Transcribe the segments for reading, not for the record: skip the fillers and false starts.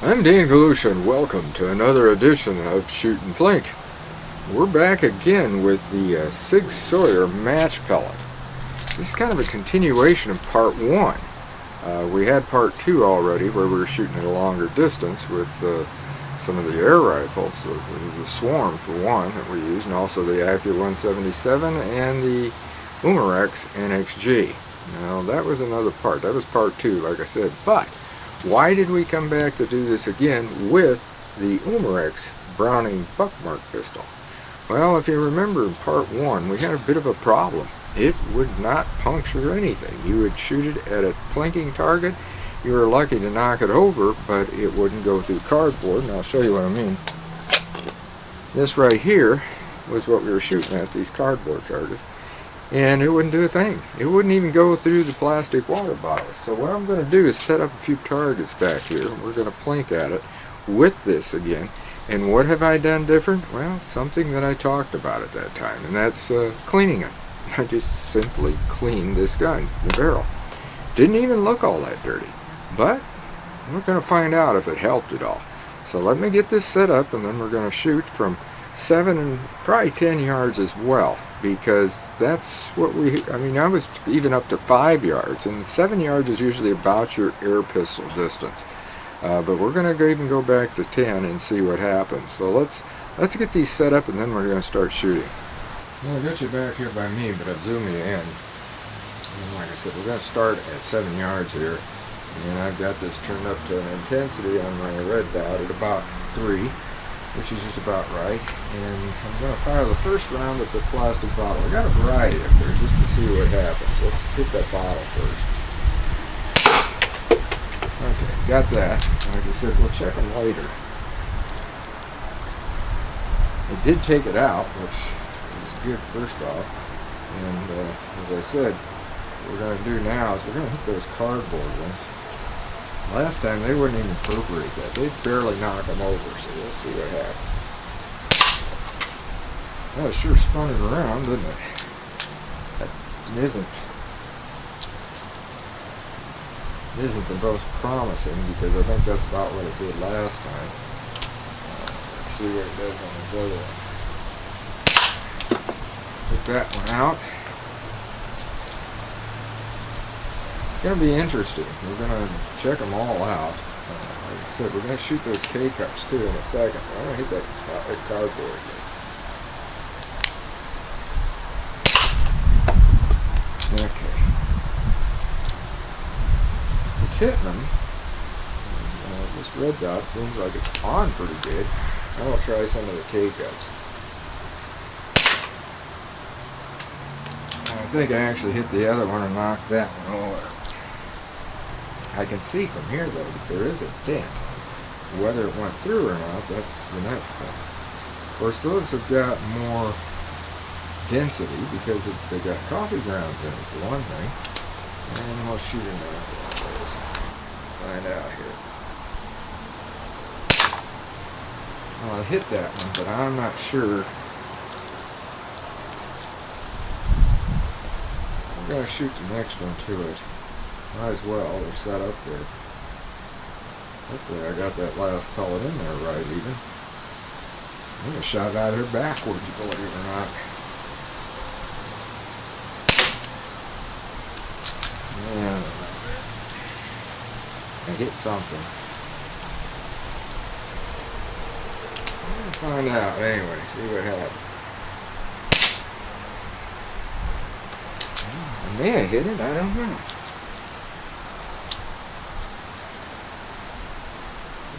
I'm Dan Galusha and welcome to another edition of Shootin' Plink. We're back again with the Sig Sauer Match pellet. This is kind of a continuation of part 1. We had part 2 already where we were shooting at a longer distance with some of the air rifles, the Swarm for one that we used, and also the Acura 177 and the Umarex NXG. Now that was another part, that was part 2 like I said, but why did we come back to do this again with the Umarex Browning Buck Mark pistol? Well, if you remember in part 1, we had a bit of a problem. It would not puncture anything. You would shoot it at a plinking target. You were lucky to knock it over, but it wouldn't go through cardboard, and I'll show you what I mean. This right here was what we were shooting at, these cardboard targets. And it wouldn't do a thing. It wouldn't even go through the plastic water bottles. So what I'm going to do is set up a few targets back here. We're going to plink at it with this again. And what have I done different? Well, something that I talked about at that time, and that's cleaning it. I just simply cleaned this gun, the barrel. Didn't even look all that dirty. But we're going to find out if it helped at all. So let me get this set up, and then we're going to shoot from 7 and probably 10 yards as well, because that's what I was even up to 5 yards, and 7 yards is usually about your air pistol distance, but we're going to even go back to 10 and see what happens. So let's get these set up, and then we're going to start shooting. Well, I got you back here by me, but I've zoomed you in, and like I said, we're going to start at 7 yards here, and I've got this turned up to an intensity on my red dot at about 3, which is just about right, and I'm going to fire the first round at the plastic bottle. I got a variety up there just to see what happens. Let's hit that bottle first. Okay, got that. Like I said, we'll check them later. It did take it out, which is good first off, and as I said, what we're going to do now is we're going to hit those cardboard ones. Last time they wouldn't even perforate that. They'd barely knock them over, so we'll see what happens. Well, it sure spun it around, didn't it? That isn't the most promising, because I think that's about what it did last time. Let's see what it does on this other one. Put that one out. It's going to be interesting. We're going to check them all out. Like I said, we're going to shoot those K-cups too in a second. I'm going to hit that cardboard again. Okay. It's hitting them. This red dot seems like it's on pretty good. I'm going to try some of the K-cups. I think I actually hit the other one and knocked that one over. I can see from here though that there is a dent. Whether it went through or not, that's the next thing. Of course, those have got more density because they've got coffee grounds in them for one thing. And we'll shoot another one of those. Find out here. Well, I hit that one, but I'm not sure. I'm going to shoot the next one to it. Might as well, they're set up there. Hopefully I got that last pellet in there right even. I'm going to shot it out of here backwards, believe it or not. Yeah, I hit something. We'll find out anyway, see what happens. I may have hit it, I don't know.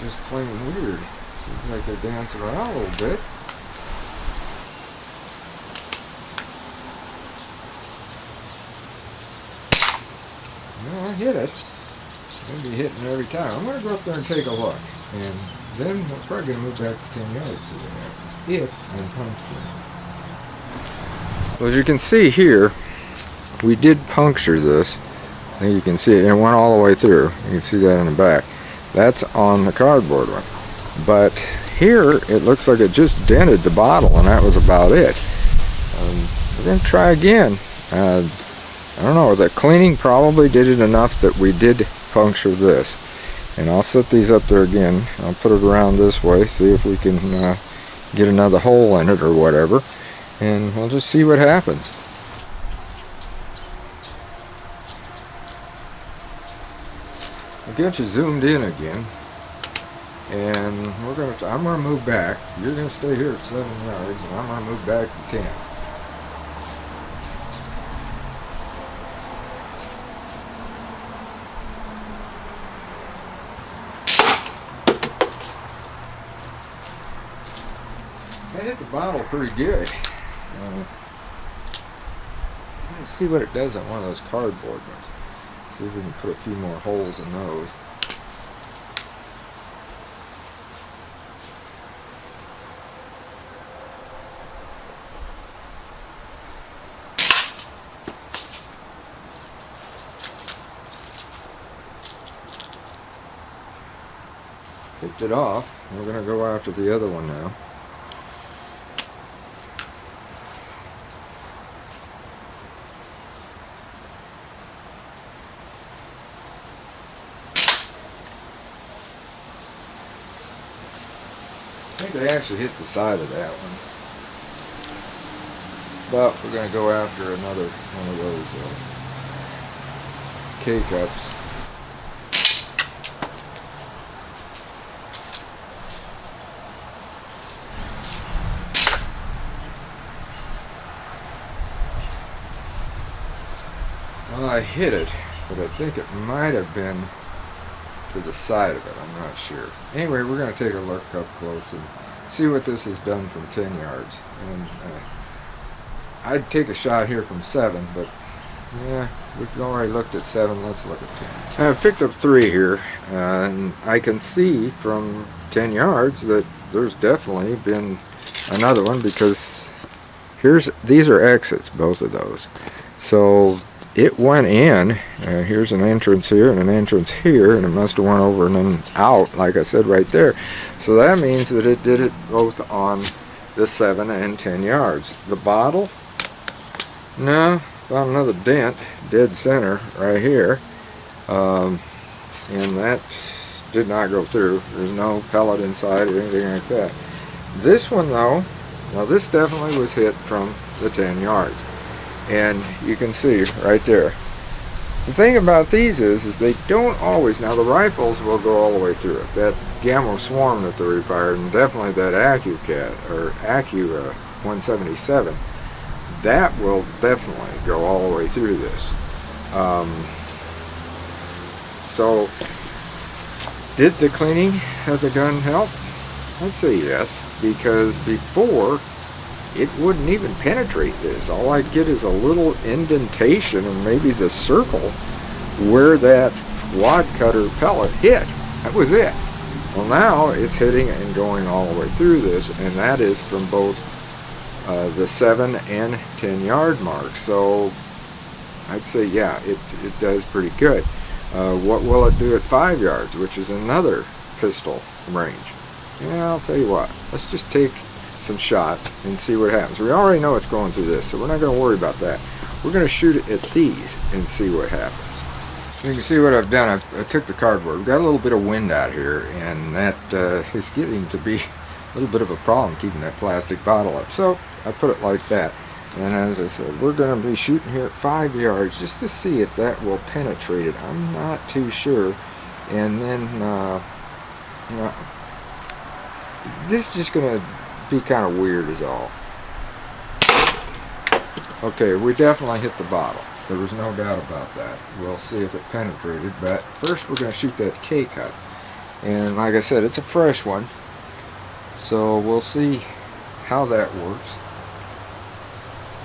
Just plain weird. Seems like they're dancing around a little bit. No, I hit it. I'll be hitting every time. I'm going to go up there and take a look. And then we're probably going to move back to 10 yards, see what happens. If I'm puncturing. Well, as you can see here, we did puncture this. And you can see it. It went all the way through. You can see that in the back. That's on the cardboard one. But here it looks like it just dented the bottle, and that was about it. We're going to try again. I don't know, the cleaning probably did it enough that we did puncture this. And I'll set these up there again. I'll put it around this way, see if we can get another hole in it or whatever, and we'll just see what happens. I'll get you zoomed in again, and I'm gonna move back. You're gonna stay here at 7 yards, and I'm gonna move back to 10. I hit the bottle pretty good. Let's see what it does on one of those cardboard ones. See if we can put a few more holes in those. Picked it off. We're going to go after the other one now. I think they actually hit the side of that one, but we're going to go after another one of those K-cups. Well, I hit it, but I think it might have been to the side of it. I'm not sure. Anyway, we're going to take a look up close and see what this has done from 10 yards. And I'd take a shot here from 7, but yeah, we've already looked at 7. Let's look at 10. I've picked up 3 here, and I can see from 10 yards that there's definitely been another one, because these are exits, both of those. So it went in. Here's an entrance here and an entrance here, and it must have went over and then out, like I said, right there. So that means that it did it both on the 7 and 10 yards. The bottle, no, found another dent, dead center right here, and that did not go through. There's no pellet inside or anything like that. This one though, now this definitely was hit from the 10 yards. And you can see right there. The thing about these is they don't always, now the rifles will go all the way through it. That Gamma Swarm that they refired, and definitely that AccuCat, or Accu 177, that will definitely go all the way through this. So, did the cleaning of the gun help? I'd say yes, because before, it wouldn't even penetrate this. All I'd get is a little indentation and maybe the circle where that wad cutter pellet hit. That was it. Well, now it's hitting and going all the way through this, and that is from both the 7 and 10 yard mark. So I'd say, yeah, it does pretty good. What will it do at 5 yards, which is another pistol range? Yeah, I'll tell you what. Let's just take some shots and see what happens. We already know it's going through this, so we're not going to worry about that. We're going to shoot it at these and see what happens. You can see what I've done. I took the cardboard. We've got a little bit of wind out here, and that is getting to be a little bit of a problem keeping that plastic bottle up. So I put it like that. And as I said, we're going to be shooting here at 5 yards just to see if that will penetrate it. I'm not too sure. And then, you know, this is just going to be kind of weird is all. Okay, we definitely hit the bottle. There was no doubt about that. We'll see if it penetrated, but first we're going to shoot that K-cut. And like I said, it's a fresh one, so we'll see how that works.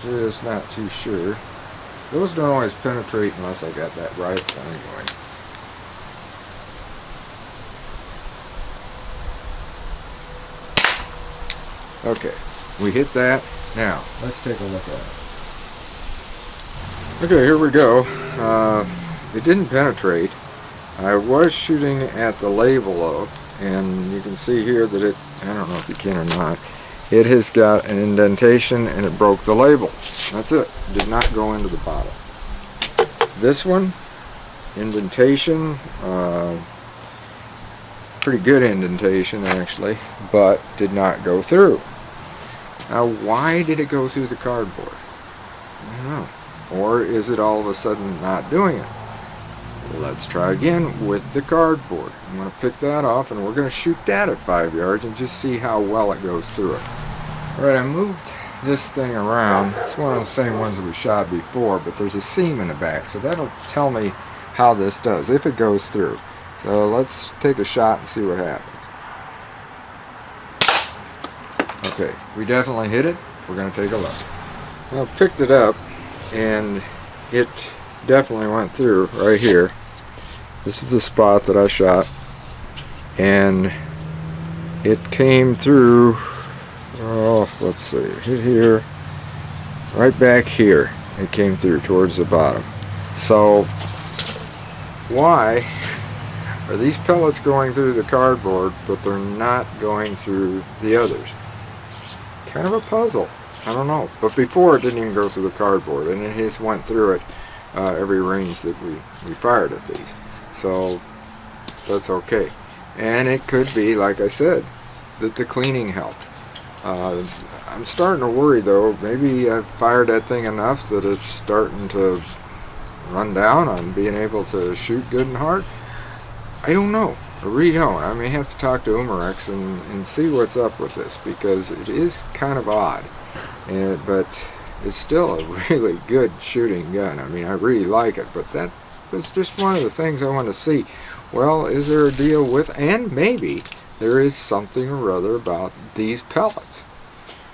Just not too sure. Those don't always penetrate unless I got that rifle anyway. Okay, we hit that. Now, let's take a look at it. Okay, here we go. It didn't penetrate. I was shooting at the label though, and you can see here that it, I don't know if you can or not, it has got an indentation and it broke the label. That's it. Did not go into the bottle. This one, indentation, pretty good indentation actually, but did not go through. Now, why did it go through the cardboard? I don't know. Or is it all of a sudden not doing it? Let's try again with the cardboard. I'm going to pick that off and we're going to shoot that at 5 yards and just see how well it goes through it. Alright, I moved this thing around. It's one of the same ones that we shot before, but there's a seam in the back, so that'll tell me how this does, if it goes through. So let's take a shot and see what happens. Okay, we definitely hit it. We're going to take a look. I picked it up and it definitely went through right here. This is the spot that I shot, and it came through, oh, let's see, hit here, right back here. It came through towards the bottom. So why are these pellets going through the cardboard but they're not going through the others? Kind of a puzzle. I don't know. But before, it didn't even go through the cardboard, and it just went through it every range that we fired at these. So that's okay. And it could be, like I said, that the cleaning helped. I'm starting to worry though. Maybe I've fired that thing enough that it's starting to run down on being able to shoot good and hard. I don't know. I really don't. I may have to talk to Umarex and see what's up with this, because it is kind of odd. But it's still a really good shooting gun. I mean, I really like it, but that was just one of the things I want to see. Well, is there a deal with, and maybe there is something or other about these pellets.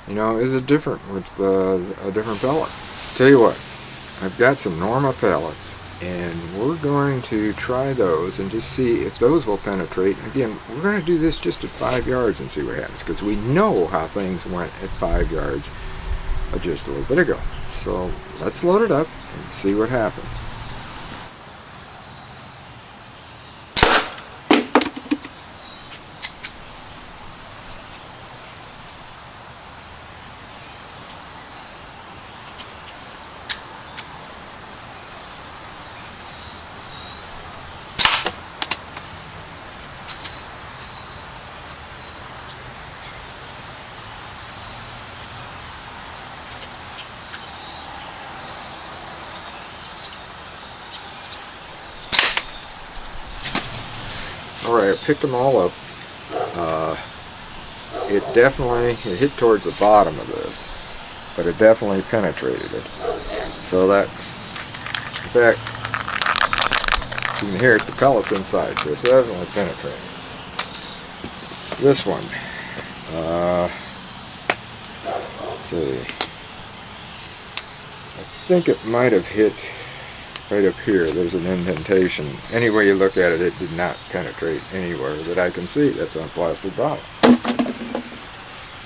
You know, is it different with a different pellet? Tell you what, I've got some Norma pellets, and we're going to try those and just see if those will penetrate. Again, we're going to do this just at 5 yards and see what happens, because we know how things went at 5 yards just a little bit ago. So let's load it up and see what happens. Alright, I picked them all up. It hit towards the bottom of this, but it definitely penetrated it. So that's, in fact, you can hear it, the pellet's inside, so it's definitely penetrated. This one, let's see, I think it might have hit right up here. There's an indentation. Any way you look at it, it did not penetrate anywhere that I can see. That's on a plastic bottle.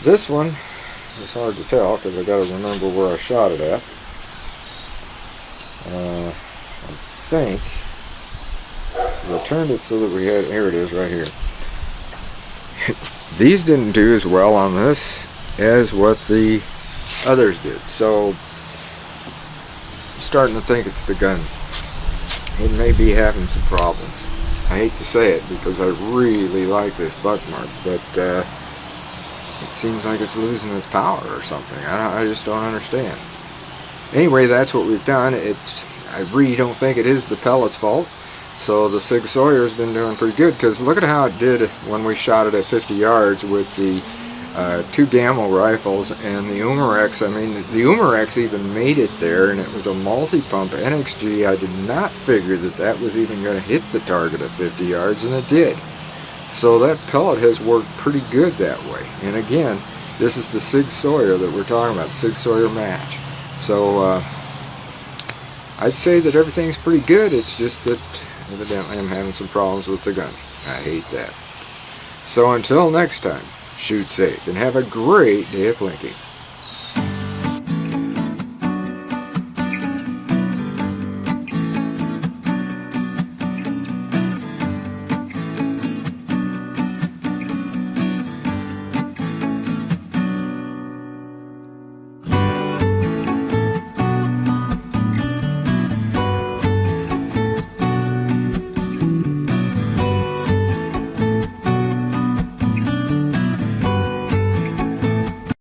This one is hard to tell because I got to remember where I shot it at. I think I turned it so that we had, here it is right here. These didn't do as well on this as what the others did. So I'm starting to think it's the gun. It may be having some problems. I hate to say it because I really like this Buck Mark, but it seems like it's losing its power or something. I just don't understand. Anyway, that's what we've done. I really don't think it is the pellet's fault. So the Sig Sawyer's been doing pretty good, because look at how it did when we shot it at 50 yards with the 2 Gamma rifles and the Umarex. I mean, the Umarex even made it there, and it was a multi-pump NXG. I did not figure that that was even going to hit the target at 50 yards, and it did. So that pellet has worked pretty good that way. And again, this is the Sig Sauer that we're talking about, Sig Sauer Match. So I'd say that everything's pretty good. It's just that evidently I'm having some problems with the gun. I hate that. So until next time, shoot safe and have a great day of plinking.